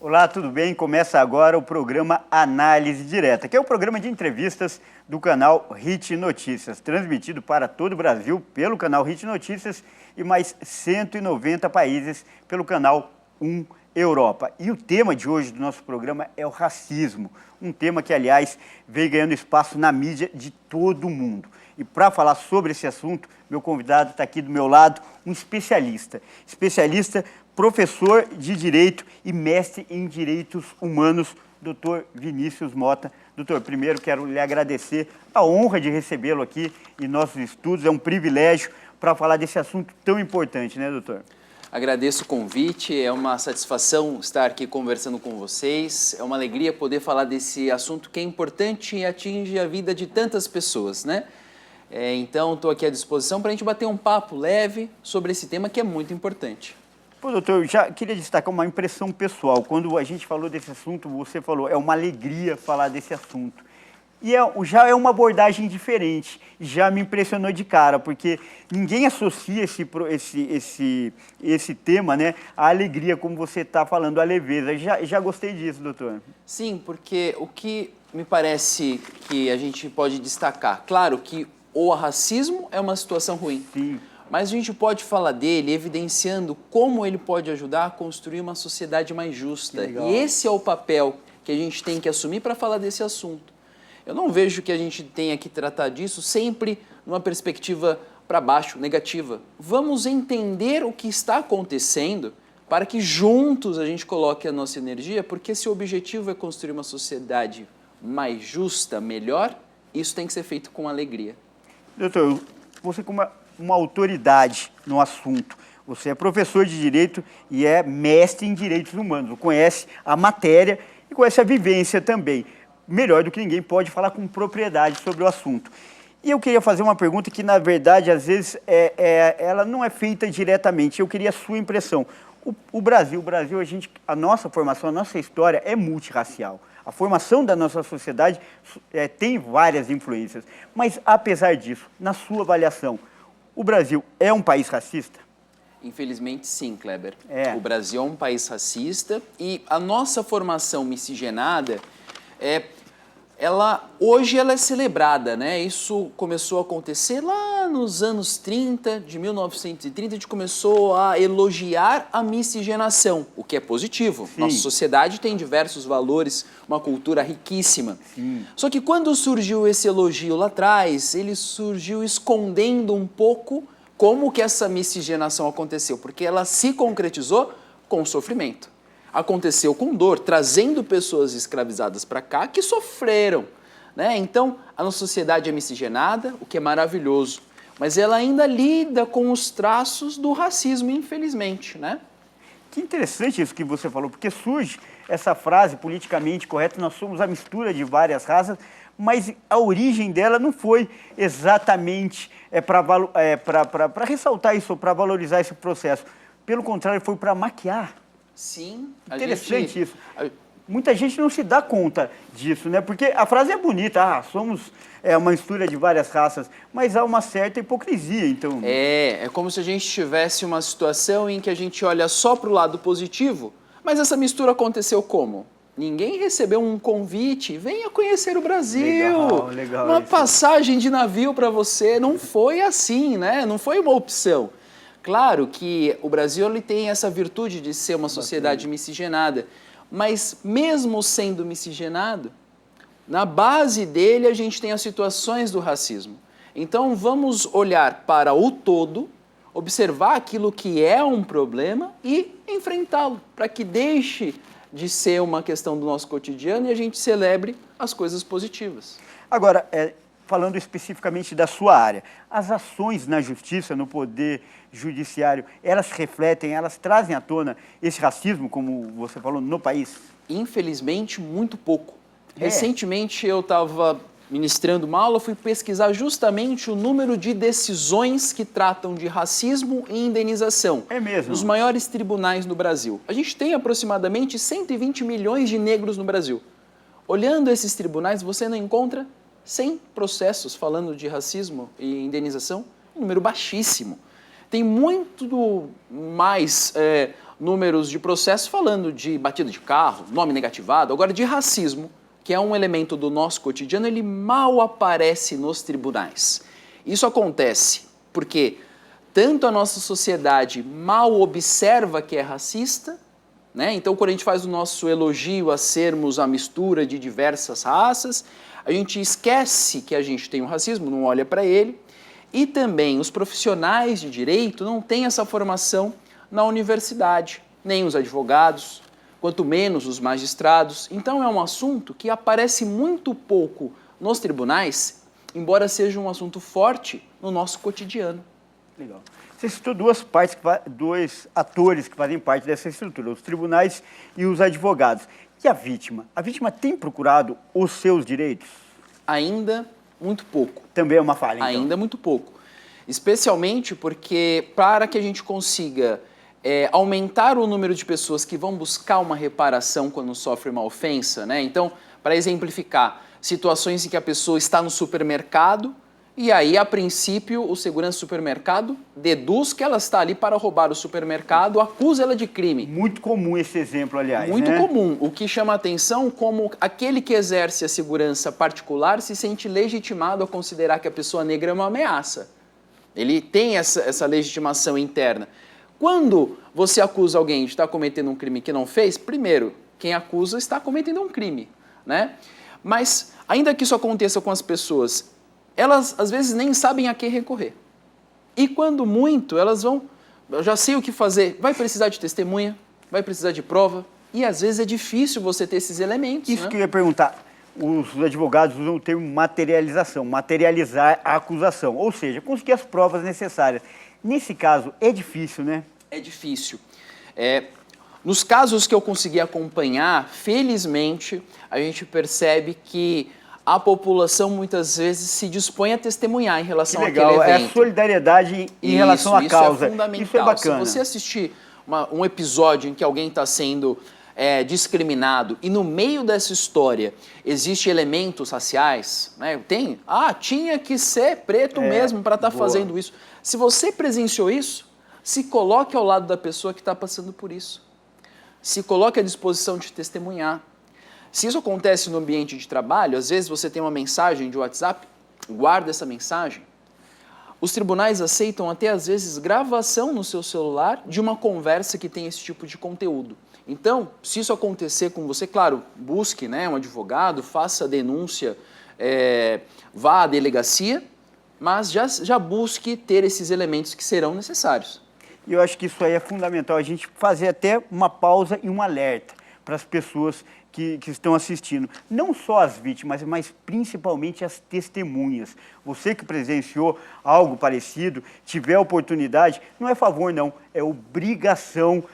Olá, tudo bem? Começa agora o programa Análise Direta, que é o programa de entrevistas do canal Hit Notícias, transmitido para todo o Brasil pelo canal Hit Notícias e mais 190 países pelo canal 1 Europa. E o tema de hoje do nosso programa é o racismo, um tema que, aliás, vem ganhando espaço na mídia de todo o mundo. E para falar sobre esse assunto, meu convidado está aqui do meu lado, um especialista, professor de Direito e mestre em Direitos Humanos, Dr. Vinícius Mota. Doutor, primeiro quero lhe agradecer a honra de recebê-lo aqui em nossos estudos. É um privilégio para falar desse assunto tão importante, né, doutor? Agradeço o convite, é uma satisfação estar aqui conversando com vocês. É uma alegria poder falar desse assunto que é importante e atinge a vida de tantas pessoas, né? Então, estou aqui à disposição para a gente bater um papo leve sobre esse tema que é muito importante. Pô, doutor, eu já queria destacar uma impressão pessoal. Quando a gente falou desse assunto, você falou, é uma alegria falar desse assunto. E já é uma abordagem diferente, já me impressionou de cara, porque ninguém associa esse tema, né, à alegria, como você está falando, à leveza. Já gostei disso, doutor. Sim, porque o que me parece que a gente pode destacar, claro que o racismo é uma situação ruim. Sim. Mas a gente pode falar dele evidenciando como ele pode ajudar a construir uma sociedade mais justa. E esse é o papel que a gente tem que assumir para falar desse assunto. Eu não vejo que a gente tenha que tratar disso sempre numa perspectiva para baixo, negativa. Vamos entender o que está acontecendo para que juntos a gente coloque a nossa energia, porque se o objetivo é construir uma sociedade mais justa, melhor, isso tem que ser feito com alegria. Doutor, você como uma autoridade no assunto. Você é professor de Direito e é mestre em Direitos Humanos. Conhece a matéria e conhece a vivência também. Melhor do que ninguém pode falar com propriedade sobre o assunto. E eu queria fazer uma pergunta que, na verdade, às vezes, ela não é feita diretamente. Eu queria a sua impressão. O Brasil, a nossa formação, a nossa história é multirracial. A formação da nossa sociedade tem várias influências. Mas, apesar disso, na sua avaliação, o Brasil é um país racista? Infelizmente, sim, Kleber. O Brasil é um país racista e a nossa formação miscigenada, hoje ela é celebrada, né? Isso começou a acontecer lá nos anos 30, de 1930, a gente começou a elogiar a miscigenação, o que é positivo. Sim. Nossa sociedade tem diversos valores, uma cultura riquíssima. Sim. Só que quando surgiu esse elogio lá atrás, ele surgiu escondendo um pouco como que essa miscigenação aconteceu, porque ela se concretizou com sofrimento. Aconteceu com dor, trazendo pessoas escravizadas para cá que sofreram, né? Então, a nossa sociedade é miscigenada, o que é maravilhoso, mas ela ainda lida com os traços do racismo, infelizmente, né? Que interessante isso que você falou, porque surge essa frase politicamente correta, nós somos a mistura de várias raças, mas a origem dela não foi exatamente para ressaltar isso, para valorizar esse processo. Pelo contrário, foi para maquiar. Sim. Interessante isso. Muita gente não se dá conta disso, né? Porque a frase é bonita, somos uma mistura de várias raças, mas há uma certa hipocrisia, então... É como se a gente tivesse uma situação em que a gente olha só para o lado positivo, mas essa mistura aconteceu como? Ninguém recebeu um convite, venha conhecer o Brasil, legal uma isso. Passagem de navio para você, não foi assim, né? Não foi uma opção. Claro que o Brasil ele tem essa virtude de ser uma sociedade miscigenada, mas mesmo sendo miscigenado, na base dele a gente tem as situações do racismo. Então vamos olhar para o todo, observar aquilo que é um problema e enfrentá-lo, para que deixe de ser uma questão do nosso cotidiano e a gente celebre as coisas positivas. Agora, falando especificamente da sua área, as ações na justiça, no poder judiciário, elas refletem, elas trazem à tona esse racismo, como você falou, no país? Infelizmente, muito pouco. Recentemente eu estava ministrando uma aula, fui pesquisar justamente o número de decisões que tratam de racismo e indenização. É mesmo? Nos maiores tribunais no Brasil. A gente tem aproximadamente 120 milhões de negros no Brasil. Olhando esses tribunais, você não encontra 100 processos falando de racismo e indenização, um número baixíssimo. Tem muito mais números de processo falando de batida de carro, nome negativado. Agora, de racismo, que é um elemento do nosso cotidiano, ele mal aparece nos tribunais. Isso acontece porque tanto a nossa sociedade mal observa que é racista, né? Então, quando a gente faz o nosso elogio a sermos a mistura de diversas raças, a gente esquece que a gente tem um racismo, não olha para ele, e também os profissionais de direito não têm essa formação na universidade, nem os advogados, quanto menos os magistrados. Então, é um assunto que aparece muito pouco nos tribunais, embora seja um assunto forte no nosso cotidiano. Legal. Você citou dois atores que fazem parte dessa estrutura, os tribunais e os advogados. E a vítima? A vítima tem procurado os seus direitos? Ainda muito pouco. Também é uma falha, então? Ainda muito pouco. Especialmente porque, para que a gente consiga aumentar o número de pessoas que vão buscar uma reparação quando sofre uma ofensa, né? Então, para exemplificar, situações em que a pessoa está no supermercado e aí, a princípio, o segurança do supermercado deduz que ela está ali para roubar o supermercado, acusa ela de crime. Muito comum esse exemplo, aliás. Muito né? comum. O que chama a atenção como aquele que exerce a segurança particular se sente legitimado a considerar que a pessoa negra é uma ameaça. Ele tem essa legitimação interna. Quando você acusa alguém de estar cometendo um crime que não fez, primeiro, quem acusa está cometendo um crime, né? Mas, ainda que isso aconteça com as pessoas, elas às vezes nem sabem a quem recorrer. E quando muito, elas vão, eu já sei o que fazer, vai precisar de testemunha, vai precisar de prova, e às vezes é difícil você ter esses elementos. Isso né? que eu ia perguntar, os advogados usam o termo materialização, materializar a acusação, ou seja, conseguir as provas necessárias. Nesse caso, é difícil, né? É difícil. Nos casos que eu consegui acompanhar, felizmente, a gente percebe que a população muitas vezes se dispõe a testemunhar em relação àquele evento. É a solidariedade em relação à causa. É fundamental. Isso é bacana. Se você assistir um episódio em que alguém está sendo discriminado e no meio dessa história existem elementos raciais, né? Tinha que ser preto mesmo para estar fazendo isso. Se você presenciou isso, se coloque ao lado da pessoa que está passando por isso. Se coloque à disposição de testemunhar. Se isso acontece no ambiente de trabalho, às vezes você tem uma mensagem de WhatsApp, guarda essa mensagem. Os tribunais aceitam até, às vezes, gravação no seu celular de uma conversa que tem esse tipo de conteúdo. Então, se isso acontecer com você, claro, busque um advogado, faça a denúncia, vá à delegacia, mas já busque ter esses elementos que serão necessários. E eu acho que isso aí é fundamental, a gente fazer até uma pausa e um alerta para as pessoas que estão assistindo. Não só as vítimas, mas principalmente as testemunhas. Você que presenciou algo parecido, tiver a oportunidade, não é favor não, é obrigação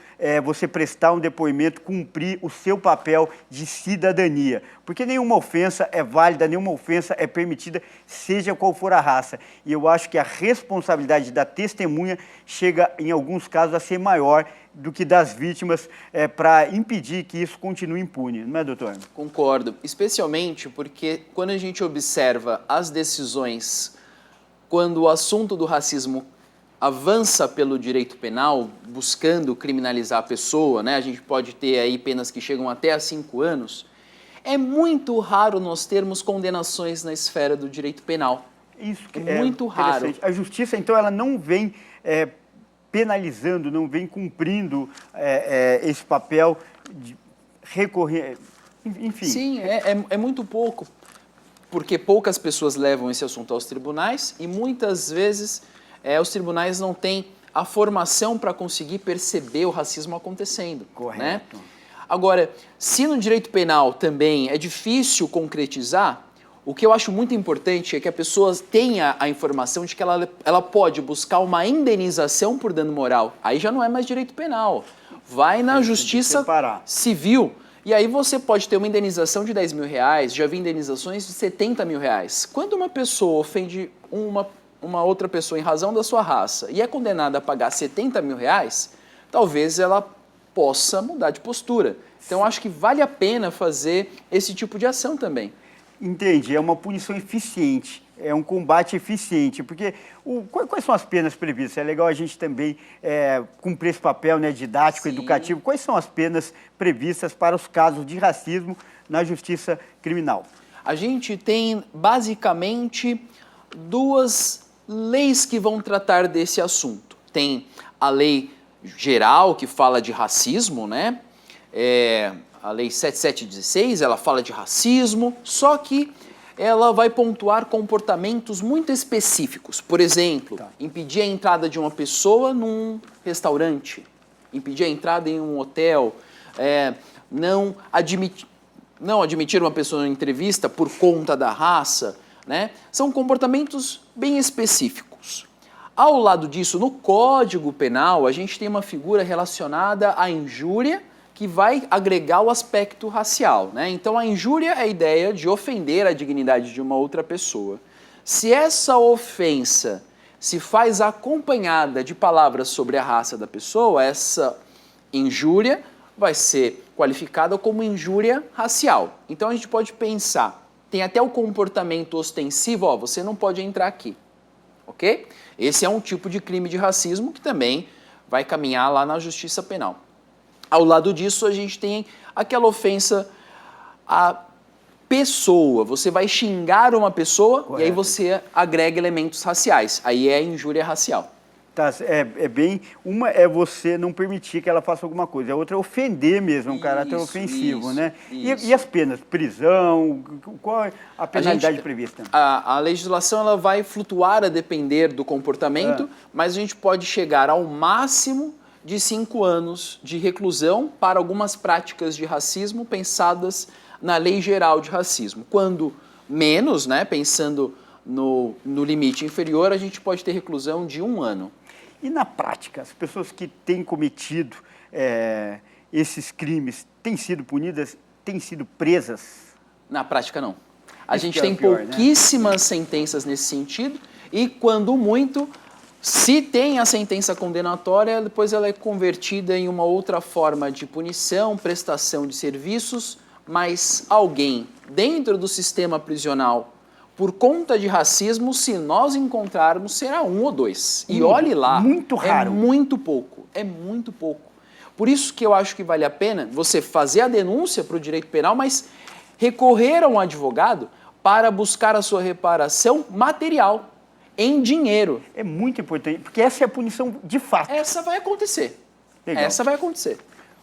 você prestar um depoimento, cumprir o seu papel de cidadania. Porque nenhuma ofensa é válida, nenhuma ofensa é permitida, seja qual for a raça. E eu acho que a responsabilidade da testemunha chega, em alguns casos, a ser maior do que das vítimas para impedir que isso continue impune. Não é, doutor? Concordo. Especialmente porque quando a gente observa as decisões, quando o assunto do racismo avança pelo direito penal, buscando criminalizar a pessoa, né? A gente pode ter aí penas que chegam até a 5 anos, é muito raro nós termos condenações na esfera do direito penal. Isso que é muito raro. A justiça, então, ela não vem penalizando, não vem cumprindo esse papel de recorrer, enfim. Sim, é muito pouco, porque poucas pessoas levam esse assunto aos tribunais e muitas vezes os tribunais não têm a formação para conseguir perceber o racismo acontecendo. Correto. Né? Agora, se no direito penal também é difícil concretizar, o que eu acho muito importante é que a pessoa tenha a informação de que ela pode buscar uma indenização por dano moral. Aí já não é mais direito penal. Vai na justiça civil. E aí você pode ter uma indenização de R$10 mil, já vi indenizações de R$70 mil. Quando uma pessoa ofende uma outra pessoa em razão da sua raça e é condenada a pagar R$70 mil, talvez ela possa mudar de postura. Então, acho que vale a pena fazer esse tipo de ação também. Entendi, é uma punição eficiente, é um combate eficiente, porque quais são as penas previstas? É legal a gente também cumprir esse papel, né, didático, Sim. educativo. Quais são as penas previstas para os casos de racismo na justiça criminal? A gente tem basicamente duas leis que vão tratar desse assunto. Tem a lei geral que fala de racismo, né? A lei 7716, ela fala de racismo, só que ela vai pontuar comportamentos muito específicos. Por exemplo, impedir a entrada de uma pessoa num restaurante, impedir a entrada em um hotel, não admitir uma pessoa em entrevista por conta da raça, né? São comportamentos bem específicos. Ao lado disso, no Código Penal, a gente tem uma figura relacionada à injúria, que vai agregar o aspecto racial, né? Então, a injúria é a ideia de ofender a dignidade de uma outra pessoa. Se essa ofensa se faz acompanhada de palavras sobre a raça da pessoa, essa injúria vai ser qualificada como injúria racial. Então, a gente pode pensar, tem até o comportamento ostensivo, ó, você não pode entrar aqui, ok? Esse é um tipo de crime de racismo que também vai caminhar lá na Justiça Penal. Ao lado disso, a gente tem aquela ofensa à pessoa. Você vai xingar uma pessoa. Correto. E aí você agrega elementos raciais. Aí é injúria racial. Tá, uma é você não permitir que ela faça alguma coisa, a outra é ofender mesmo, um caráter ofensivo, né? E as penas? Prisão? Qual é a penalidade prevista? A legislação ela vai flutuar a depender do comportamento, mas a gente pode chegar ao máximo de 5 anos de reclusão para algumas práticas de racismo pensadas na Lei Geral de Racismo. Quando menos, né, pensando no limite inferior, a gente pode ter reclusão de 1 ano. E na prática, as pessoas que têm cometido esses crimes têm sido punidas, têm sido presas? Na prática, não. A gente tem pouquíssimas sentenças nesse sentido e, quando muito, se tem a sentença condenatória, depois ela é convertida em uma outra forma de punição, prestação de serviços, mas alguém dentro do sistema prisional, por conta de racismo, se nós encontrarmos, será 1 ou 2. E olhe lá, muito raro. É muito pouco, é muito pouco. Por isso que eu acho que vale a pena você fazer a denúncia para o direito penal, mas recorrer a um advogado para buscar a sua reparação material, em dinheiro. É muito importante, porque essa é a punição de fato. Essa vai acontecer. Legal. Essa vai acontecer.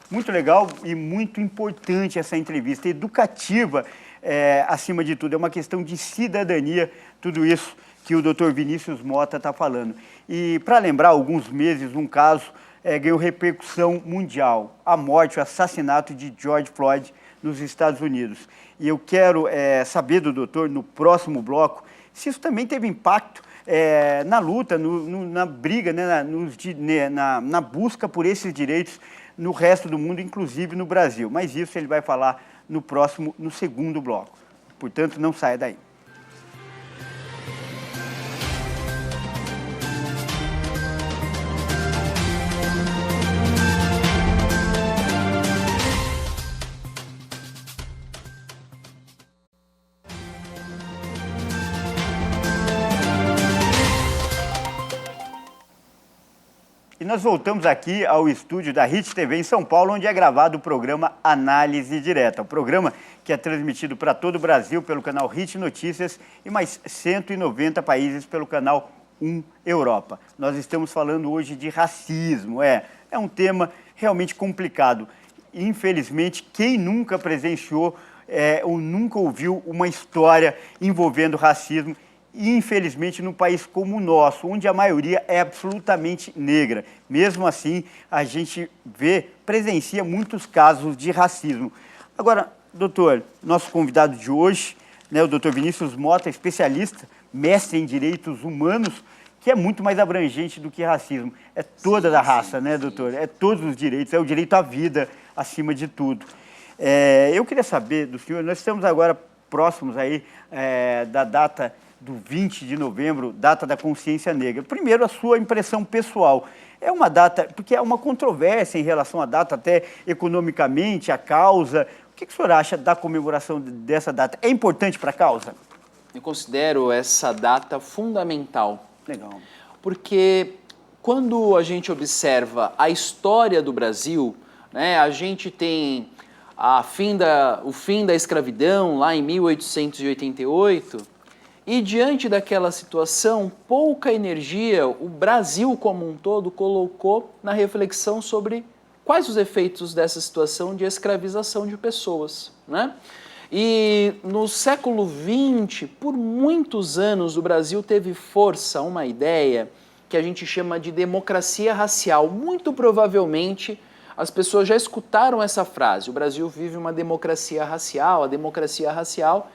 Muito legal e muito importante essa entrevista, educativa, acima de tudo. É uma questão de cidadania, tudo isso que o Dr. Vinícius Mota está falando. E para lembrar, alguns meses, um caso ganhou repercussão mundial, a morte, o assassinato de George Floyd nos Estados Unidos. E eu quero saber do doutor, no próximo bloco, se isso também teve impacto na luta, na briga, né, na busca por esses direitos no resto do mundo, inclusive no Brasil. Mas isso ele vai falar no segundo bloco. Portanto, não saia daí. E nós voltamos aqui ao estúdio da Hit TV em São Paulo, onde é gravado o programa Análise Direta. O programa que é transmitido para todo o Brasil pelo canal Hit Notícias e mais 190 países pelo canal 1 Europa. Nós estamos falando hoje de racismo. É um tema realmente complicado. Infelizmente, quem nunca presenciou ou nunca ouviu uma história envolvendo racismo, infelizmente, num país como o nosso, onde a maioria é absolutamente negra. Mesmo assim, a gente presencia muitos casos de racismo. Agora, doutor, nosso convidado de hoje, né, o doutor Vinícius Mota, especialista, mestre em direitos humanos, que é muito mais abrangente do que racismo. É toda a raça, né, doutor? É todos os direitos, é o direito à vida, acima de tudo. Eu queria saber do senhor, nós estamos agora próximos aí da data do 20 de novembro, data da consciência negra. Primeiro, a sua impressão pessoal. É uma data, porque há uma controvérsia em relação à data, até economicamente, a causa. O que o senhor acha da comemoração dessa data? É importante para a causa? Eu considero essa data fundamental. Legal. Porque quando a gente observa a história do Brasil, né, a gente tem o fim da escravidão lá em 1888, e diante daquela situação, pouca energia o Brasil como um todo colocou na reflexão sobre quais os efeitos dessa situação de escravização de pessoas, né? E no século XX, por muitos anos, o Brasil teve força uma ideia que a gente chama de democracia racial. Muito provavelmente as pessoas já escutaram essa frase. O Brasil vive uma democracia racial, a democracia racial,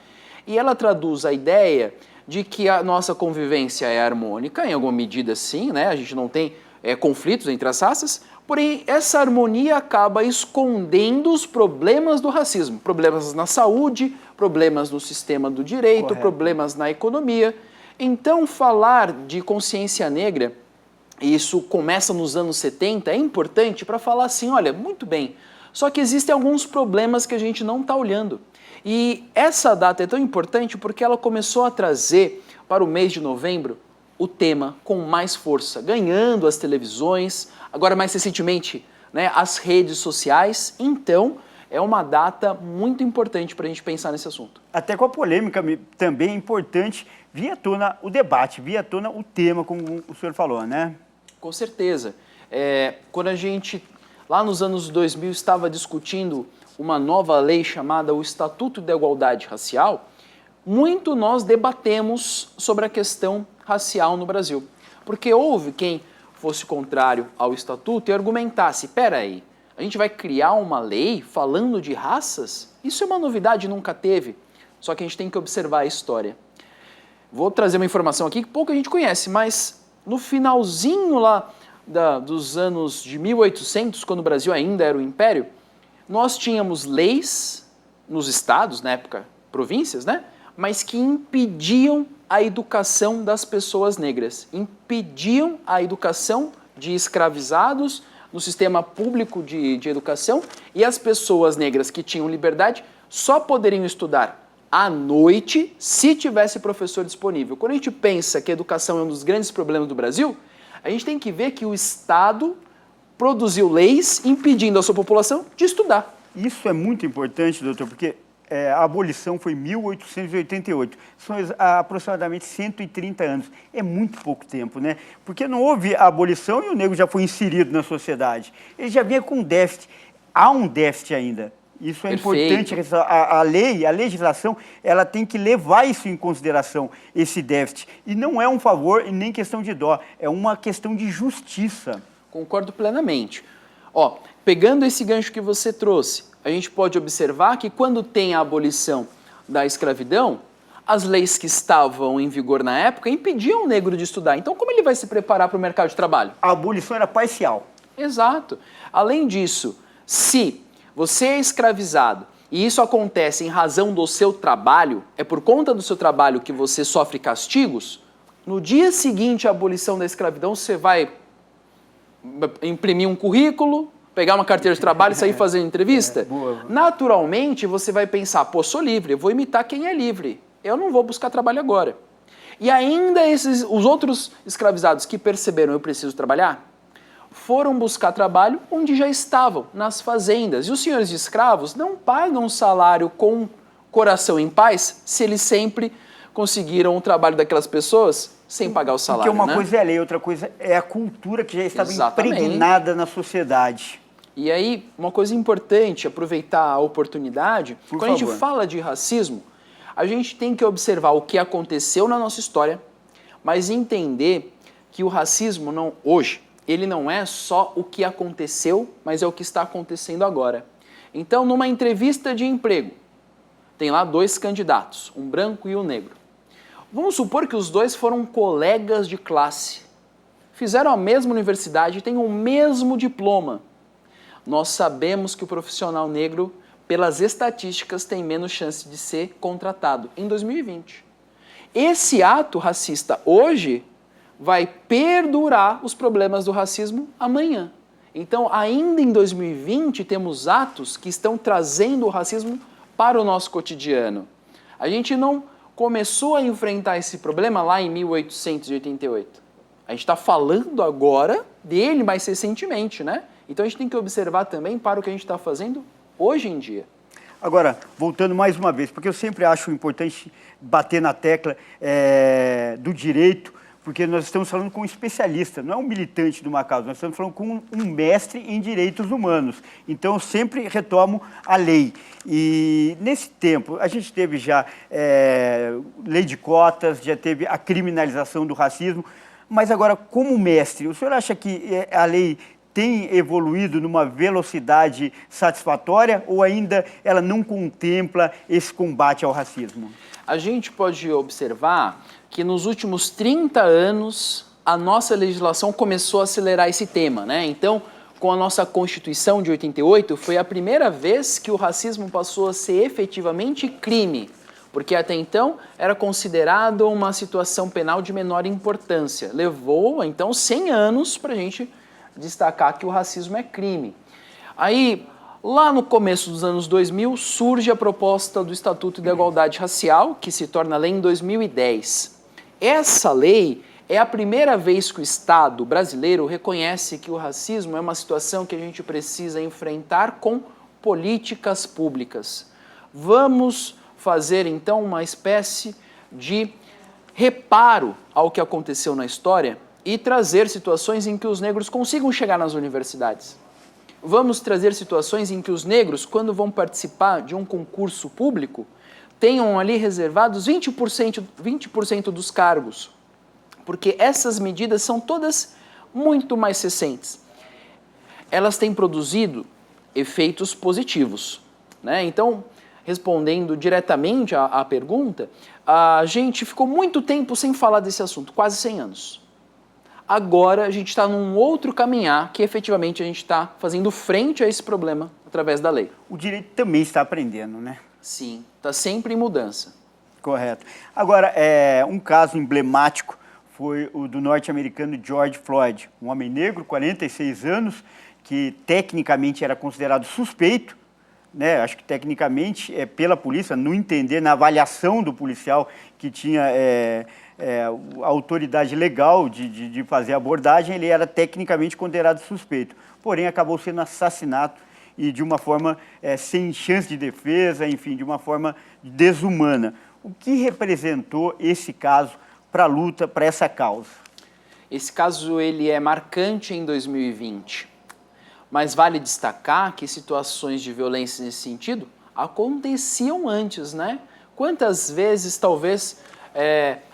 e ela traduz a ideia de que a nossa convivência é harmônica, em alguma medida sim, né? A gente não tem conflitos entre as raças, porém essa harmonia acaba escondendo os problemas do racismo. Problemas na saúde, problemas no sistema do direito, Correto. problemas na economia. Então falar de consciência negra, e isso começa nos anos 70, é importante para falar assim, olha, muito bem, só que existem alguns problemas que a gente não está olhando. E essa data é tão importante porque ela começou a trazer para o mês de novembro o tema com mais força, ganhando as televisões, agora mais recentemente, né, as redes sociais. Então, é uma data muito importante para a gente pensar nesse assunto. Até com a polêmica também é importante vir à tona o debate, vir à tona o tema, como o senhor falou, né? Com certeza. Quando a gente, lá nos anos 2000, estava discutindo uma nova lei chamada o Estatuto da Igualdade Racial, muito nós debatemos sobre a questão racial no Brasil. Porque houve quem fosse contrário ao Estatuto e argumentasse, peraí, a gente vai criar uma lei falando de raças? Isso é uma novidade, nunca teve. Só que a gente tem que observar a história. Vou trazer uma informação aqui que pouca gente conhece, mas no finalzinho lá dos anos de 1800, quando o Brasil ainda era um império, nós tínhamos leis nos estados, na época províncias, né? Mas que impediam a educação das pessoas negras, impediam a educação de escravizados no sistema público de educação, e as pessoas negras que tinham liberdade só poderiam estudar à noite se tivesse professor disponível. Quando a gente pensa que a educação é um dos grandes problemas do Brasil, a gente tem que ver que o Estado produziu leis impedindo a sua população de estudar. Isso é muito importante, doutor, porque a abolição foi em 1888, são aproximadamente 130 anos, é muito pouco tempo, né? Porque não houve a abolição e o negro já foi inserido na sociedade, ele já vinha com déficit, há um déficit ainda. Isso é importante, a legislação, ela tem que levar isso em consideração, esse déficit, e não é um favor e nem questão de dó, é uma questão de justiça. Concordo plenamente. Ó, pegando esse gancho que você trouxe, a gente pode observar que quando tem a abolição da escravidão, as leis que estavam em vigor na época impediam o negro de estudar. Então, como ele vai se preparar para o mercado de trabalho? A abolição era parcial. Exato. Além disso, se você é escravizado e isso acontece em razão do seu trabalho, é por conta do seu trabalho que você sofre castigos, no dia seguinte à abolição da escravidão, você vai imprimir um currículo, pegar uma carteira de trabalho e sair fazendo entrevista? Naturalmente, você vai pensar, pô, sou livre, eu vou imitar quem é livre. Eu não vou buscar trabalho agora. E ainda os outros escravizados que perceberam eu preciso trabalhar, foram buscar trabalho onde já estavam, nas fazendas. E os senhores de escravos não pagam um salário com coração em paz se eles sempre conseguiram o trabalho daquelas pessoas sem pagar o salário, Porque uma coisa é a lei, outra coisa é a cultura que já estava impregnada na sociedade. E aí, uma coisa importante, aproveitar a oportunidade, quando a gente fala de racismo, a gente tem que observar o que aconteceu na nossa história, mas entender que o racismo hoje, ele não é só o que aconteceu, mas é o que está acontecendo agora. Então, numa entrevista de emprego, tem lá 2 candidatos, um branco e um negro. Vamos supor que os 2 foram colegas de classe, fizeram a mesma universidade e têm o mesmo diploma. Nós sabemos que o profissional negro, pelas estatísticas, tem menos chance de ser contratado em 2020. Esse ato racista hoje vai perdurar os problemas do racismo amanhã. Então, ainda em 2020, temos atos que estão trazendo o racismo para o nosso cotidiano. A gente não começou a enfrentar esse problema lá em 1888. A gente está falando agora dele mais recentemente, né? Então a gente tem que observar também para o que a gente está fazendo hoje em dia. Agora, voltando mais uma vez, porque eu sempre acho importante bater na tecla do direito, porque nós estamos falando com um especialista, não é um militante de uma causa, nós estamos falando com um mestre em direitos humanos. Então, eu sempre retomo a lei. E, nesse tempo, a gente teve já lei de cotas, já teve a criminalização do racismo, mas agora, como mestre, o senhor acha que a lei tem evoluído numa velocidade satisfatória ou ainda ela não contempla esse combate ao racismo? A gente pode observar que nos últimos 30 anos a nossa legislação começou a acelerar esse tema, né? Então, com a nossa Constituição de 88, foi a primeira vez que o racismo passou a ser efetivamente crime, porque até então era considerado uma situação penal de menor importância. Levou, então, 100 anos para a gente destacar que o racismo é crime. Aí, lá no começo dos anos 2000, surge a proposta do Estatuto da Igualdade Racial, que se torna lei em 2010. Essa lei é a primeira vez que o Estado brasileiro reconhece que o racismo é uma situação que a gente precisa enfrentar com políticas públicas. Vamos fazer, então, uma espécie de reparo ao que aconteceu na história e trazer situações em que os negros consigam chegar nas universidades. Vamos trazer situações em que os negros, quando vão participar de um concurso público, tenham ali reservados 20% dos cargos, porque essas medidas são todas muito mais recentes. Elas têm produzido efeitos positivos, né? Então, respondendo diretamente à pergunta, a gente ficou muito tempo sem falar desse assunto, quase 100 anos. Agora a gente está num outro caminhar que efetivamente a gente está fazendo frente a esse problema através da lei. O direito também está aprendendo, né? Sim, está sempre em mudança. Correto. Agora, um caso emblemático foi o do norte-americano George Floyd, um homem negro, 46 anos, que tecnicamente era considerado suspeito, né? Acho que tecnicamente, pela polícia, no entender, na avaliação do policial que tinha a autoridade legal de fazer a abordagem, ele era tecnicamente considerado suspeito. Porém, acabou sendo assassinado e de uma forma sem chance de defesa, enfim, de uma forma desumana. O que representou esse caso para a luta, para essa causa? Esse caso ele é marcante em 2020, mas vale destacar que situações de violência nesse sentido aconteciam antes, né? Quantas vezes, talvez,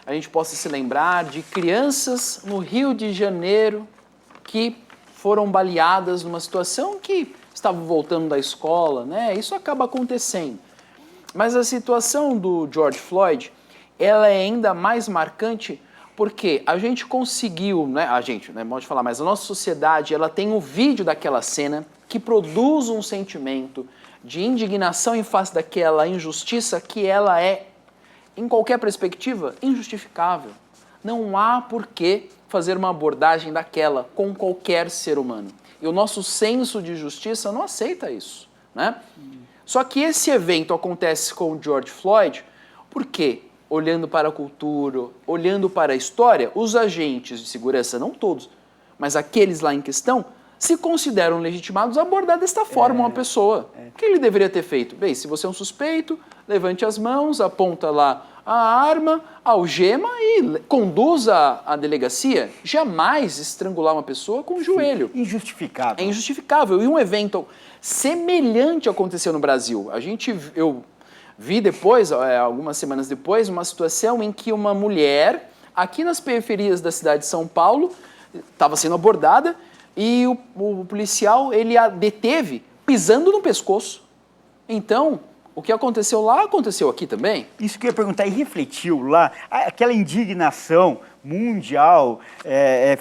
a gente possa se lembrar de crianças no Rio de Janeiro que foram baleadas numa situação que estavam voltando da escola, né? Isso acaba acontecendo. Mas a situação do George Floyd, ela é ainda mais marcante porque a gente conseguiu, né? Pode falar, mas a nossa sociedade, ela tem o vídeo daquela cena que produz um sentimento de indignação em face daquela injustiça que ela é, em qualquer perspectiva, injustificável. Não há por que fazer uma abordagem daquela com qualquer ser humano. E o nosso senso de justiça não aceita isso, né? Só que esse evento acontece com o George Floyd porque, olhando para a cultura, olhando para a história, os agentes de segurança, não todos, mas aqueles lá em questão, se consideram legitimados a abordar desta forma uma pessoa. O que ele deveria ter feito? Bem, se você é um suspeito, levante as mãos, aponta lá a arma, algema e conduza à delegacia. Jamais estrangular uma pessoa com o joelho. Injustificável. É injustificável. E um evento semelhante aconteceu no Brasil. Eu vi depois, algumas semanas depois, uma situação em que uma mulher, aqui nas periferias da cidade de São Paulo, estava sendo abordada e o policial, ele a deteve pisando no pescoço. Então, o que aconteceu lá, aconteceu aqui também. Isso que eu ia perguntar, e refletiu lá, aquela indignação mundial,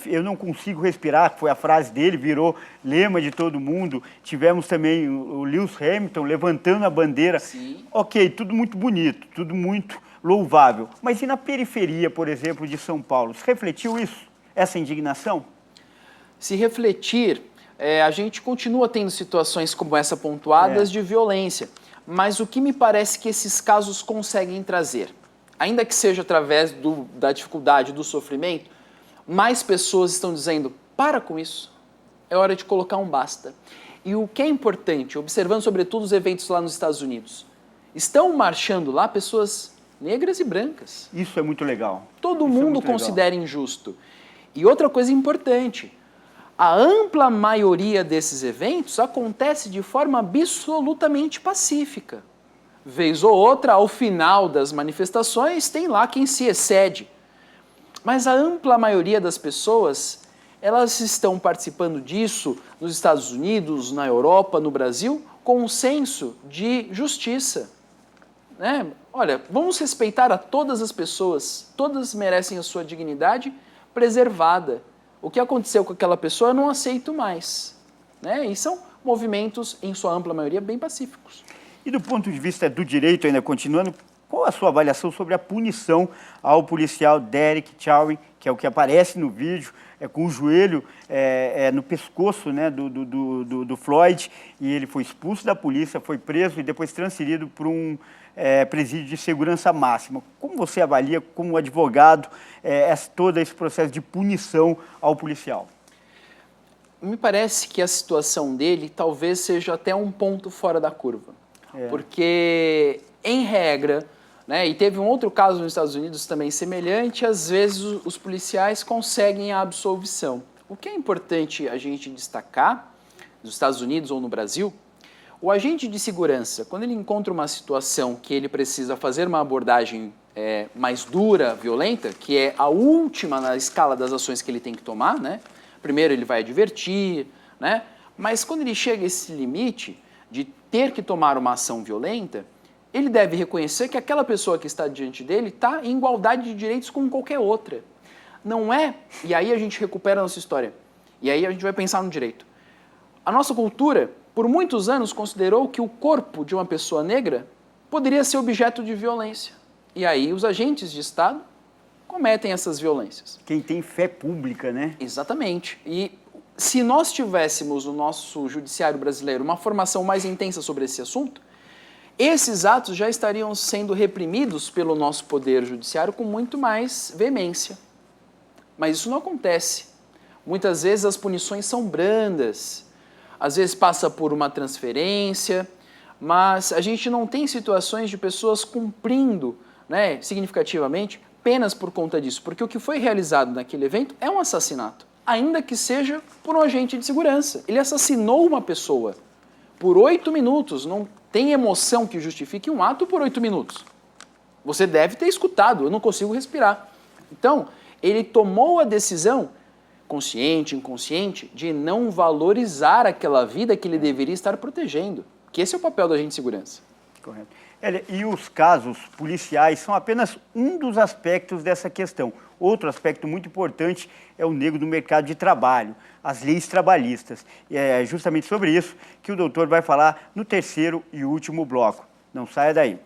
eu não consigo respirar, que foi a frase dele, virou lema de todo mundo. Tivemos também o Lewis Hamilton levantando a bandeira. Sim. Ok, tudo muito bonito, tudo muito louvável. Mas e na periferia, por exemplo, de São Paulo? Se refletiu isso, essa indignação? Se refletir, a gente continua tendo situações como essa pontuadas de violência. Mas o que me parece que esses casos conseguem trazer, ainda que seja através da dificuldade, do sofrimento, mais pessoas estão dizendo, para com isso, é hora de colocar um basta. E o que é importante, observando sobretudo os eventos lá nos Estados Unidos, estão marchando lá pessoas negras e brancas. Isso é muito legal. Todo mundo considera injusto. E outra coisa importante, a ampla maioria desses eventos acontece de forma absolutamente pacífica. Vez ou outra, ao final das manifestações, tem lá quem se excede. Mas a ampla maioria das pessoas, elas estão participando disso nos Estados Unidos, na Europa, no Brasil, com um senso de justiça. Né? Olha, vamos respeitar a todas as pessoas, todas merecem a sua dignidade preservada. O que aconteceu com aquela pessoa eu não aceito mais. Né? E são movimentos, em sua ampla maioria, bem pacíficos. E do ponto de vista do direito, ainda continuando, qual a sua avaliação sobre a punição ao policial Derek Chauvin, que é o que aparece no vídeo, com o joelho no pescoço, né, do Floyd, e ele foi expulso da polícia, foi preso e depois transferido para um presídio de segurança máxima. Como você avalia, como advogado, todo esse processo de punição ao policial? Me parece que a situação dele talvez seja até um ponto fora da curva. Porque, em regra, né, e teve um outro caso nos Estados Unidos também semelhante, às vezes os policiais conseguem a absolvição. O que é importante a gente destacar, nos Estados Unidos ou no Brasil, o agente de segurança, quando ele encontra uma situação que ele precisa fazer uma abordagem mais dura, violenta, que é a última na escala das ações que ele tem que tomar, né? Primeiro ele vai advertir, né? Mas quando ele chega a esse limite de ter que tomar uma ação violenta, ele deve reconhecer que aquela pessoa que está diante dele está em igualdade de direitos com qualquer outra. Não é? E aí a gente recupera a nossa história. E aí a gente vai pensar no direito. A nossa cultura, por muitos anos, considerou que o corpo de uma pessoa negra poderia ser objeto de violência. E aí os agentes de Estado cometem essas violências. Quem tem fé pública, né? Exatamente. E se nós tivéssemos no nosso judiciário brasileiro uma formação mais intensa sobre esse assunto, esses atos já estariam sendo reprimidos pelo nosso poder judiciário com muito mais veemência. Mas isso não acontece. Muitas vezes as punições são brandas, às vezes passa por uma transferência, mas a gente não tem situações de pessoas cumprindo, né, significativamente penas por conta disso, porque o que foi realizado naquele evento é um assassinato, ainda que seja por um agente de segurança. Ele assassinou uma pessoa por 8 minutos, não tem emoção que justifique um ato por 8 minutos. Você deve ter escutado, eu não consigo respirar. Então, ele tomou a decisão, consciente, inconsciente, de não valorizar aquela vida que ele deveria estar protegendo. Que esse é o papel do agente de segurança. Correto. E os casos policiais são apenas um dos aspectos dessa questão. Outro aspecto muito importante é o negro no mercado de trabalho, as leis trabalhistas. E é justamente sobre isso que o doutor vai falar no terceiro e último bloco. Não saia daí.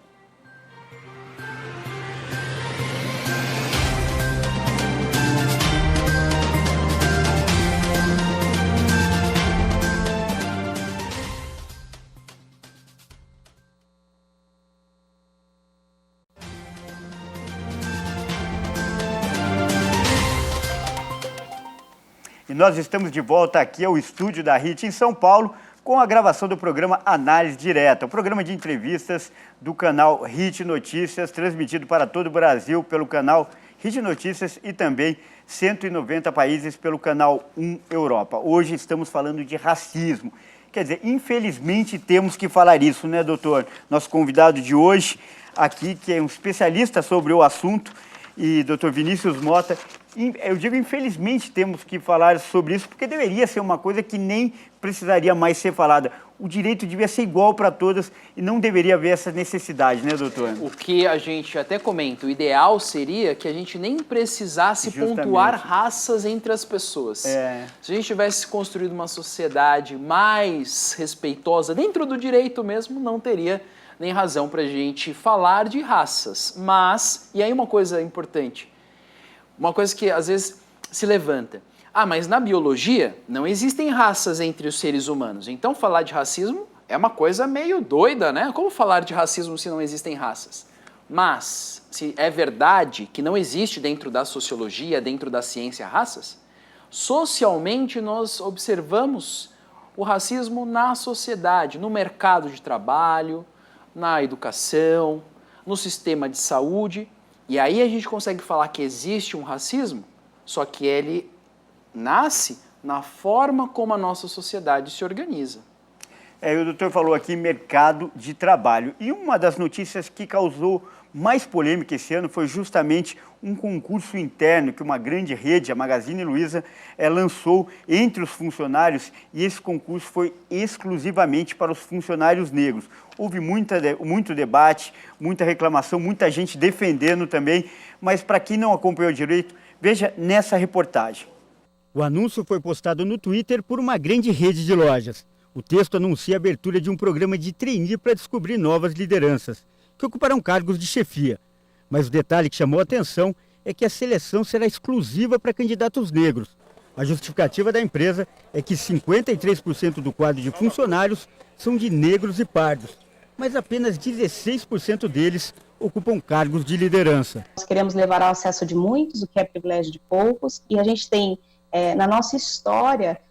E nós estamos de volta aqui ao estúdio da HIT em São Paulo com a gravação do programa Análise Direta, o programa de entrevistas do canal HIT Notícias, transmitido para todo o Brasil pelo canal HIT Notícias e também 190 países pelo canal 1 Europa. Hoje estamos falando de racismo. Quer dizer, infelizmente temos que falar isso, né, doutor? Nosso convidado de hoje aqui, que é um especialista sobre o assunto, e doutor Vinícius Mota, eu digo infelizmente temos que falar sobre isso, porque deveria ser uma coisa que nem precisaria mais ser falada. O direito devia ser igual para todas e não deveria haver essa necessidade, né, doutor? O que a gente até comenta, o ideal seria que a gente nem precisasse pontuar raças entre as pessoas. Se a gente tivesse construído uma sociedade mais respeitosa dentro do direito mesmo, não teria nem razão para a gente falar de raças. Mas, e aí uma coisa importante, uma coisa que às vezes se levanta, Ah, mas na biologia não existem raças entre os seres humanos. Então falar de racismo é uma coisa meio doida, né? Como falar de racismo se não existem raças? Mas, se é verdade que não existe dentro da sociologia, dentro da ciência, raças, socialmente nós observamos o racismo na sociedade, no mercado de trabalho, na educação, no sistema de saúde. E aí a gente consegue falar que existe um racismo, só que ele nasce na forma como a nossa sociedade se organiza. O doutor falou aqui mercado de trabalho. E uma das notícias que causou mais polêmica esse ano foi justamente um concurso interno que uma grande rede, a Magazine Luiza, lançou entre os funcionários, e esse concurso foi exclusivamente para os funcionários negros. Houve muito debate, muita reclamação, muita gente defendendo também, mas para quem não acompanhou direito, veja nessa reportagem. O anúncio foi postado no Twitter por uma grande rede de lojas. O texto anuncia a abertura de um programa de trainee para descobrir novas lideranças, que ocuparão cargos de chefia. Mas o detalhe que chamou a atenção é que a seleção será exclusiva para candidatos negros. A justificativa da empresa é que 53% do quadro de funcionários são de negros e pardos, mas apenas 16% deles ocupam cargos de liderança. Nós queremos levar ao acesso de muitos, o que é privilégio de poucos, e a gente tem, na nossa história,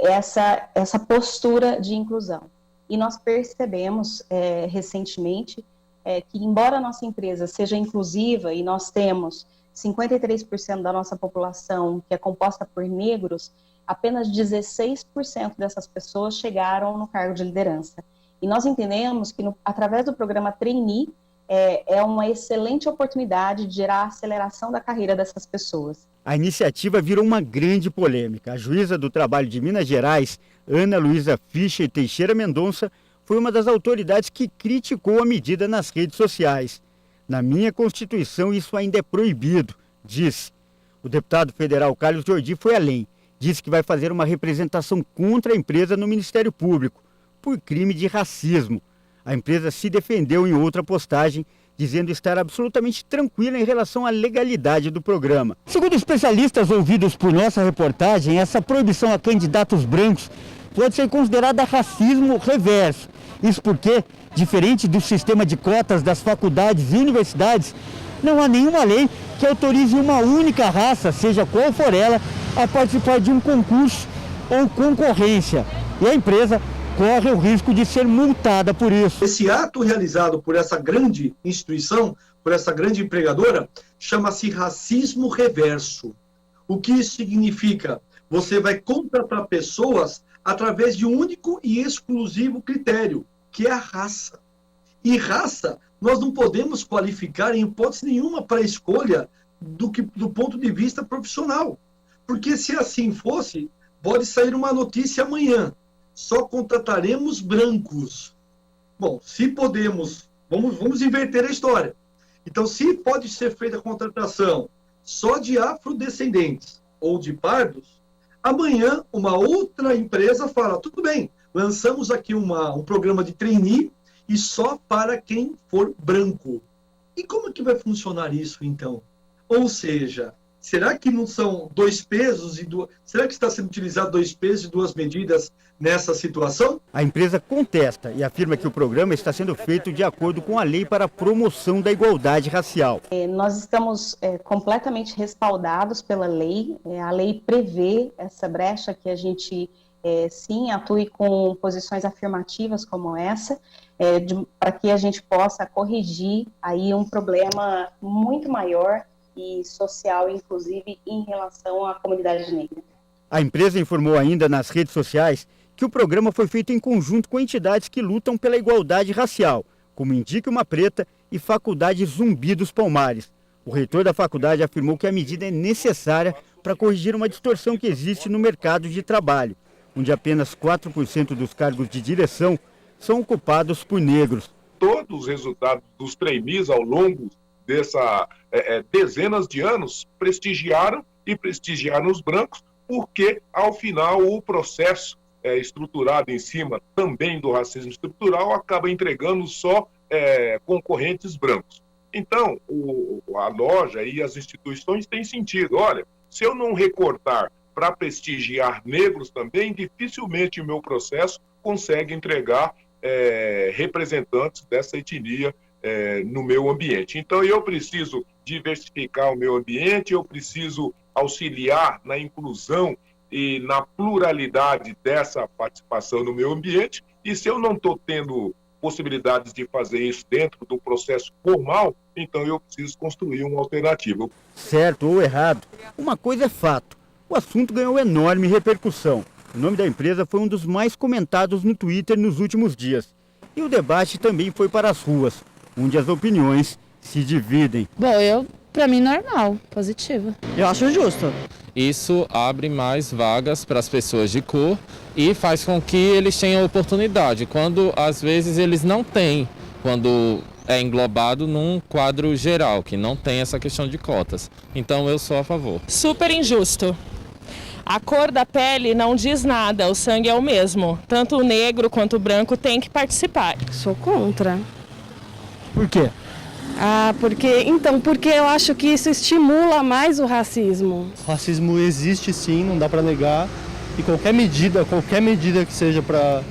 essa postura de inclusão. E nós percebemos recentemente que, embora a nossa empresa seja inclusiva e nós temos 53% da nossa população que é composta por negros, apenas 16% dessas pessoas chegaram no cargo de liderança. E nós entendemos que, através do programa Trainee, é uma excelente oportunidade de gerar a aceleração da carreira dessas pessoas. A iniciativa virou uma grande polêmica. A juíza do trabalho de Minas Gerais, Ana Luísa Fischer Teixeira Mendonça, foi uma das autoridades que criticou a medida nas redes sociais. Na minha Constituição, isso ainda é proibido, disse. O deputado federal Carlos Jordi foi além. Disse que vai fazer uma representação contra a empresa no Ministério Público, por crime de racismo. A empresa se defendeu em outra postagem, dizendo estar absolutamente tranquila em relação à legalidade do programa. Segundo especialistas ouvidos por nossa reportagem, essa proibição a candidatos brancos pode ser considerada racismo reverso. Isso porque, diferente do sistema de cotas das faculdades e universidades, não há nenhuma lei que autorize uma única raça, seja qual for ela, a participar de um concurso ou concorrência. E a empresa corre o risco de ser multada por isso. Esse ato realizado por essa grande instituição, por essa grande empregadora, chama-se racismo reverso. O que isso significa? Você vai contratar pessoas através de um único e exclusivo critério, que é a raça. E raça, nós não podemos qualificar em hipótese nenhuma para a escolha do ponto de vista profissional. Porque se assim fosse, pode sair uma notícia amanhã. Só contrataremos brancos. Bom, se podemos, vamos inverter a história. Então, se pode ser feita a contratação só de afrodescendentes ou de pardos, amanhã uma outra empresa fala, tudo bem, lançamos aqui um programa de trainee e só para quem for branco. E como é que vai funcionar isso, então? Ou seja, será que não são dois pesos e duas... Será que está sendo utilizado dois pesos e duas medidas nessa situação? A empresa contesta e afirma que o programa está sendo feito de acordo com a lei para a promoção da igualdade racial. Nós estamos completamente respaldados pela lei. A lei prevê essa brecha que a gente, sim, atue com posições afirmativas como essa, para que a gente possa corrigir aí um problema muito maior e social, inclusive, em relação à comunidade negra. A empresa informou ainda nas redes sociais que o programa foi feito em conjunto com entidades que lutam pela igualdade racial, como Indique Uma Preta e Faculdade Zumbi dos Palmares. O reitor da faculdade afirmou que a medida é necessária para corrigir uma distorção que existe no mercado de trabalho, onde apenas 4% dos cargos de direção são ocupados por negros. Todos os resultados dos trainees ao longo dessa dezenas de anos prestigiaram os brancos, porque, ao final, o processo estruturado em cima também do racismo estrutural acaba entregando só concorrentes brancos. Então, a loja e as instituições têm sentido. Olha, se eu não recortar para prestigiar negros também, dificilmente o meu processo consegue entregar representantes dessa etnia no meu ambiente. Então, eu preciso diversificar o meu ambiente, eu preciso auxiliar na inclusão e na pluralidade dessa participação no meu ambiente, e se eu não estou tendo possibilidades de fazer isso dentro do processo formal, então eu preciso construir uma alternativa. Certo ou errado, uma coisa é fato, o assunto ganhou enorme repercussão. O nome da empresa foi um dos mais comentados no Twitter nos últimos dias. E o debate também foi para as ruas, onde as opiniões se dividem. Bom, para mim, normal, positivo. Eu acho justo. Isso abre mais vagas para as pessoas de cor e faz com que eles tenham oportunidade, quando às vezes eles não têm, quando é englobado num quadro geral, que não tem essa questão de cotas. Então eu sou a favor. Super injusto. A cor da pele não diz nada, o sangue é o mesmo. Tanto o negro quanto o branco tem que participar. Sou contra. Por quê? Porque eu acho que isso estimula mais o racismo. O racismo existe sim, não dá para negar. E qualquer medida que seja para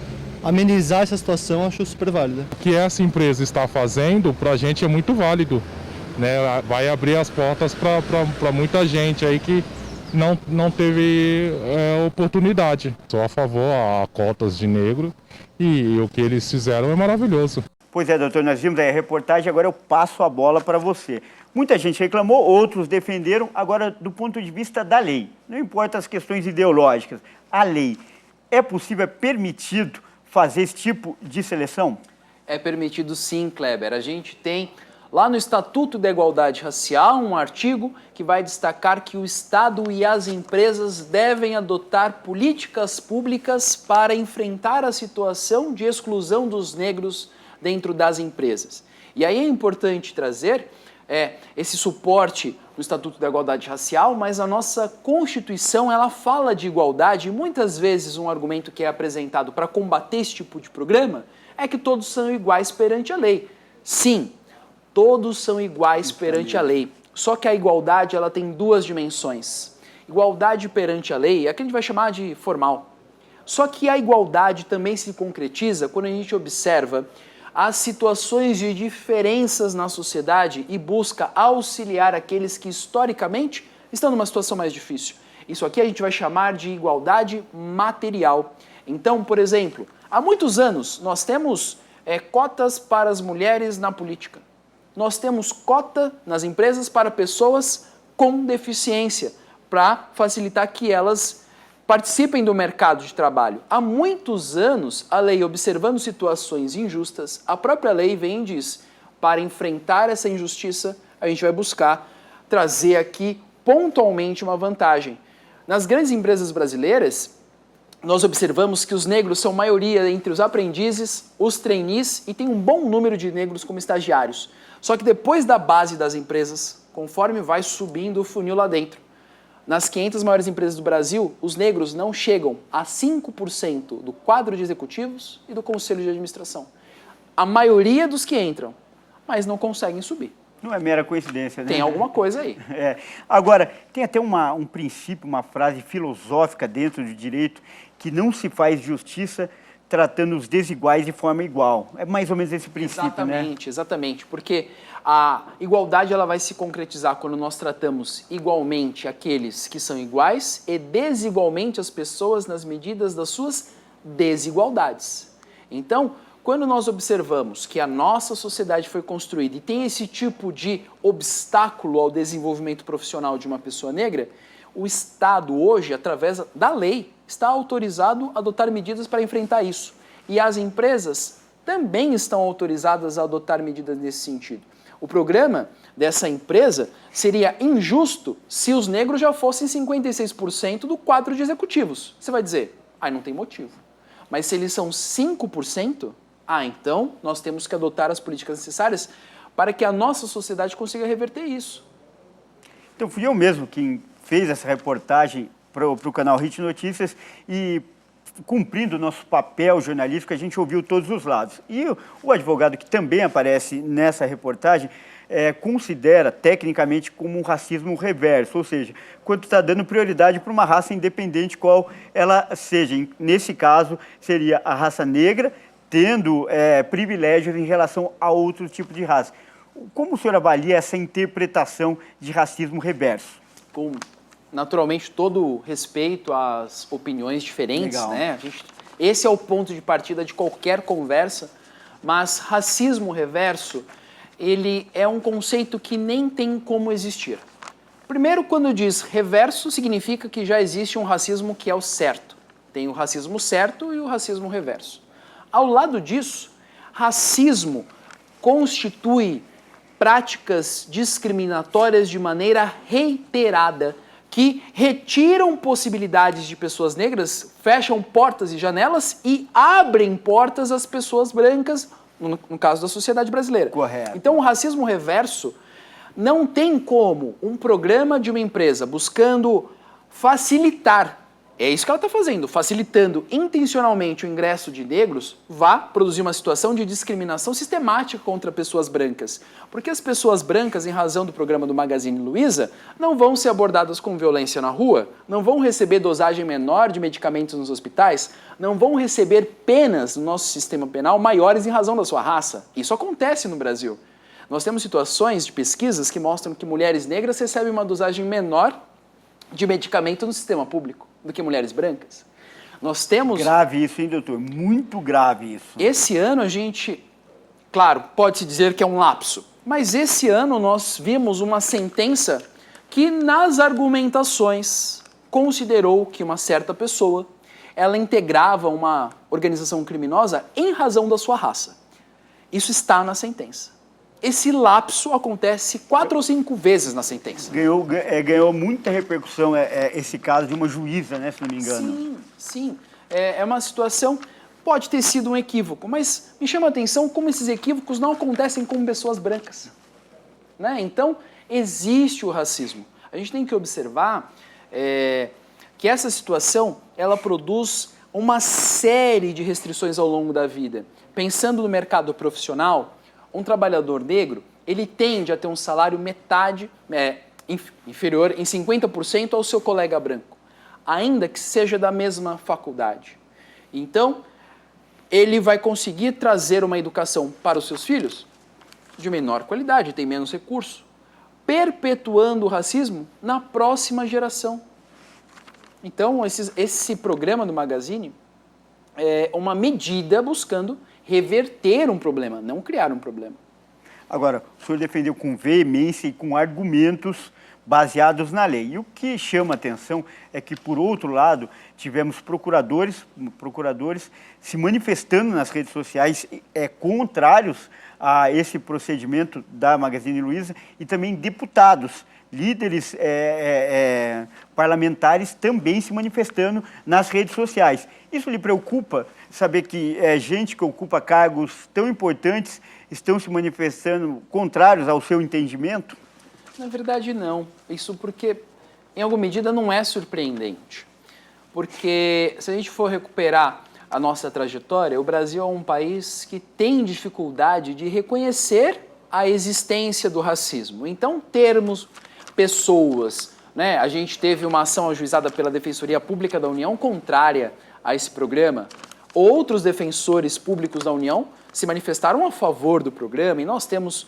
amenizar essa situação, eu acho super válida. O que essa empresa está fazendo, para a gente é muito válido, né? Vai abrir as portas para muita gente aí que não teve oportunidade. Sou a favor a cotas de negro e o que eles fizeram é maravilhoso. Pois é, doutor, nós vimos aí a reportagem, agora eu passo a bola para você. Muita gente reclamou, outros defenderam, agora do ponto de vista da lei. Não importa as questões ideológicas, a lei. É possível, é permitido fazer esse tipo de seleção? É permitido sim, Kleber. A gente tem lá no Estatuto da Igualdade Racial um artigo que vai destacar que o Estado e as empresas devem adotar políticas públicas para enfrentar a situação de exclusão dos negros dentro das empresas. E aí é importante trazer esse suporte do Estatuto da Igualdade Racial, mas a nossa Constituição ela fala de igualdade e muitas vezes um argumento que é apresentado para combater esse tipo de programa é que todos são iguais perante a lei. Sim, todos são iguais perante a lei, só que a igualdade ela tem duas dimensões. Igualdade perante a lei é a que a gente vai chamar de formal. Só que a igualdade também se concretiza quando a gente observa as situações de diferenças na sociedade e busca auxiliar aqueles que historicamente estão numa situação mais difícil. Isso aqui a gente vai chamar de igualdade material. Então, por exemplo, há muitos anos nós temos cotas para as mulheres na política. Nós temos cota nas empresas para pessoas com deficiência, para facilitar que elas participem do mercado de trabalho. Há muitos anos, a lei, observando situações injustas, a própria lei vem e diz, para enfrentar essa injustiça, a gente vai buscar trazer aqui pontualmente uma vantagem. Nas grandes empresas brasileiras, nós observamos que os negros são maioria entre os aprendizes, os trainees e tem um bom número de negros como estagiários. Só que depois da base das empresas, conforme vai subindo o funil lá dentro, nas 500 maiores empresas do Brasil, os negros não chegam a 5% do quadro de executivos e do conselho de administração. A maioria dos que entram, mas não conseguem subir. Não é mera coincidência, né? Tem alguma coisa aí. Agora, tem até um princípio, uma frase filosófica dentro do direito, que não se faz justiça tratando os desiguais de forma igual. É mais ou menos esse princípio, exatamente, né? Exatamente, porque a igualdade ela vai se concretizar quando nós tratamos igualmente aqueles que são iguais e desigualmente as pessoas nas medidas das suas desigualdades. Então, quando nós observamos que a nossa sociedade foi construída e tem esse tipo de obstáculo ao desenvolvimento profissional de uma pessoa negra, o Estado hoje, através da lei, está autorizado a adotar medidas para enfrentar isso. E as empresas também estão autorizadas a adotar medidas nesse sentido. O programa dessa empresa seria injusto se os negros já fossem 56% do quadro de executivos. Você vai dizer, não tem motivo. Mas se eles são 5%, então nós temos que adotar as políticas necessárias para que a nossa sociedade consiga reverter isso. Então fui eu mesmo quem fez essa reportagem para o canal Hit Notícias e, cumprindo o nosso papel jornalístico, a gente ouviu todos os lados. E o advogado que também aparece nessa reportagem considera tecnicamente como um racismo reverso, ou seja, quando está dando prioridade para uma raça independente qual ela seja. Nesse caso, seria a raça negra, tendo privilégios em relação a outro tipo de raça. Como o senhor avalia essa interpretação de racismo reverso? Com, naturalmente, todo respeito às opiniões diferentes, Legal. né? Esse é o ponto de partida de qualquer conversa, mas racismo reverso, ele é um conceito que nem tem como existir. Primeiro, quando diz reverso, significa que já existe um racismo que é o certo. Tem o racismo certo e o racismo reverso. Ao lado disso, racismo constitui práticas discriminatórias de maneira reiterada que retiram possibilidades de pessoas negras, fecham portas e janelas e abrem portas às pessoas brancas, no caso da sociedade brasileira. Correto. Então, o racismo reverso não tem como um programa de uma empresa buscando facilitar, é isso que ela está fazendo, facilitando intencionalmente o ingresso de negros, vá produzir uma situação de discriminação sistemática contra pessoas brancas. Porque as pessoas brancas, em razão do programa do Magazine Luiza, não vão ser abordadas com violência na rua, não vão receber dosagem menor de medicamentos nos hospitais, não vão receber penas no nosso sistema penal maiores em razão da sua raça. Isso acontece no Brasil. Nós temos situações de pesquisas que mostram que mulheres negras recebem uma dosagem menor de medicamento no sistema público do que mulheres brancas. Nós temos... Grave isso, hein, doutor? Muito grave isso. Esse ano a gente, claro, pode-se dizer que é um lapso, mas esse ano nós vimos uma sentença que nas argumentações considerou que uma certa pessoa, ela integrava uma organização criminosa em razão da sua raça. Isso está na sentença. Esse lapso acontece 4 ou 5 vezes na sentença. Ganhou muita repercussão esse caso de uma juíza, né, se não me engano. Sim, sim. É uma situação, pode ter sido um equívoco, mas me chama a atenção como esses equívocos não acontecem com pessoas brancas. Né? Então, existe o racismo. A gente tem que observar que essa situação, ela produz uma série de restrições ao longo da vida. Pensando no mercado profissional, um trabalhador negro, ele tende a ter um salário inferior em 50% ao seu colega branco, ainda que seja da mesma faculdade. Então, ele vai conseguir trazer uma educação para os seus filhos de menor qualidade, tem menos recurso, perpetuando o racismo na próxima geração. Então, esse programa do Magazine é uma medida buscando reverter um problema, não criar um problema. Agora, o senhor defendeu com veemência e com argumentos baseados na lei. E o que chama atenção é que, por outro lado, tivemos procuradores se manifestando nas redes sociais contrários a esse procedimento da Magazine Luiza e também deputados, líderes parlamentares também se manifestando nas redes sociais. Isso lhe preocupa, saber que gente que ocupa cargos tão importantes estão se manifestando contrários ao seu entendimento? Na verdade, não. Isso porque, em alguma medida, não é surpreendente. Porque, se a gente for recuperar a nossa trajetória, o Brasil é um país que tem dificuldade de reconhecer a existência do racismo. Então, termos pessoas, né? A gente teve uma ação ajuizada pela Defensoria Pública da União contrária a esse programa. Outros defensores públicos da União se manifestaram a favor do programa e nós temos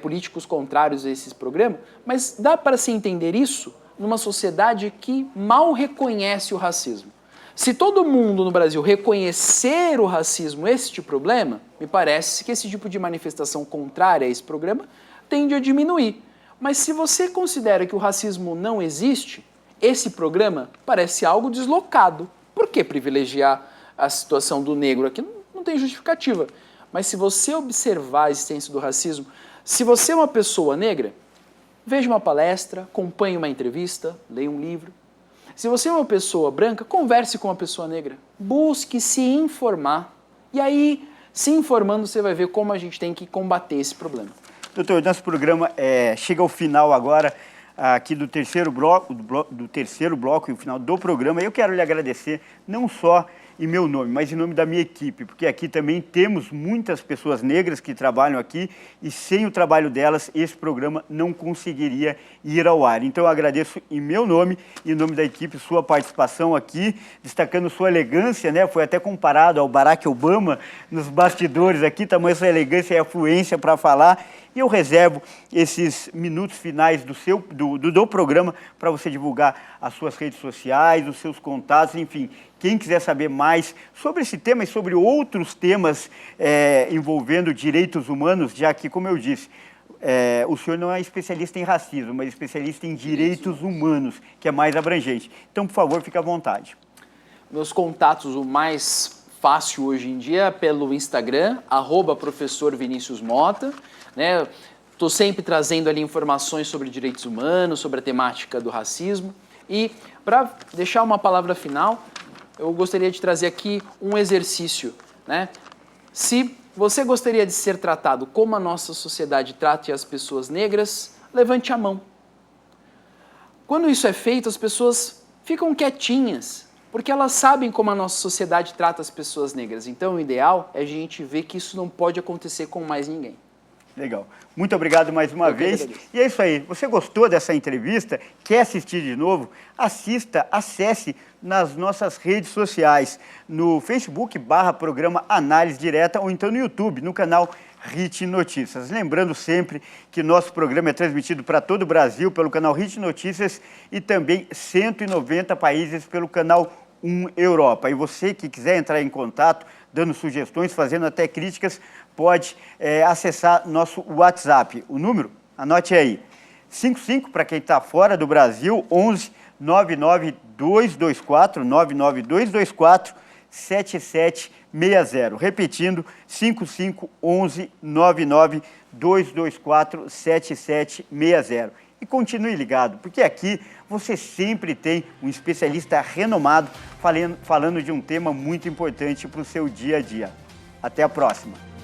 políticos contrários a esse programa, mas dá para se entender isso numa sociedade que mal reconhece o racismo. Se todo mundo no Brasil reconhecer o racismo, este problema, me parece que esse tipo de manifestação contrária a esse programa tende a diminuir. Mas se você considera que o racismo não existe, esse programa parece algo deslocado. Por que privilegiar a situação do negro aqui? Não tem justificativa. Mas se você observar a existência do racismo, se você é uma pessoa negra, veja uma palestra, acompanhe uma entrevista, leia um livro. Se você é uma pessoa branca, converse com uma pessoa negra. Busque se informar. E aí, se informando, você vai ver como a gente tem que combater esse problema. Doutor, nosso programa chega ao final agora, aqui do terceiro bloco e o final do programa. Eu quero lhe agradecer, não só em meu nome, mas em nome da minha equipe, porque aqui também temos muitas pessoas negras que trabalham aqui e sem o trabalho delas esse programa não conseguiria ir ao ar. Então eu agradeço em meu nome e em nome da equipe sua participação aqui, destacando sua elegância, né? Foi até comparado ao Barack Obama nos bastidores aqui, tamanho sua elegância e afluência para falar. E eu reservo esses minutos finais do programa para você divulgar as suas redes sociais, os seus contatos, enfim. Quem quiser saber mais sobre esse tema e sobre outros temas envolvendo direitos humanos, já que, como eu disse, o senhor não é especialista em racismo, mas especialista em direitos humanos, que é mais abrangente. Então, por favor, fique à vontade. Meus contatos, o mais fácil hoje em dia é pelo Instagram, @professor Vinícius Mota. Estou sempre trazendo ali informações sobre direitos humanos, sobre a temática do racismo. E para deixar uma palavra final, eu gostaria de trazer aqui um exercício. Se você gostaria de ser tratado como a nossa sociedade trata as pessoas negras, levante a mão. Quando isso é feito, as pessoas ficam quietinhas, porque elas sabem como a nossa sociedade trata as pessoas negras. Então, o ideal é a gente ver que isso não pode acontecer com mais ninguém. Legal. Muito obrigado mais uma vez. E é isso aí. Você gostou dessa entrevista? Quer assistir de novo? Assista, acesse nas nossas redes sociais, no Facebook /programa Análise Direta ou então no YouTube, no canal HIT Notícias. Lembrando sempre que nosso programa é transmitido para todo o Brasil pelo canal HIT Notícias e também 190 países pelo canal 1 Europa. E você que quiser entrar em contato, dando sugestões, fazendo até críticas, pode acessar nosso WhatsApp. O número, anote aí, 55 para quem está fora do Brasil, 11 99224 7760. Repetindo, 55 11 99224 7760. E continue ligado, porque aqui você sempre tem um especialista renomado falando de um tema muito importante para o seu dia a dia. Até a próxima!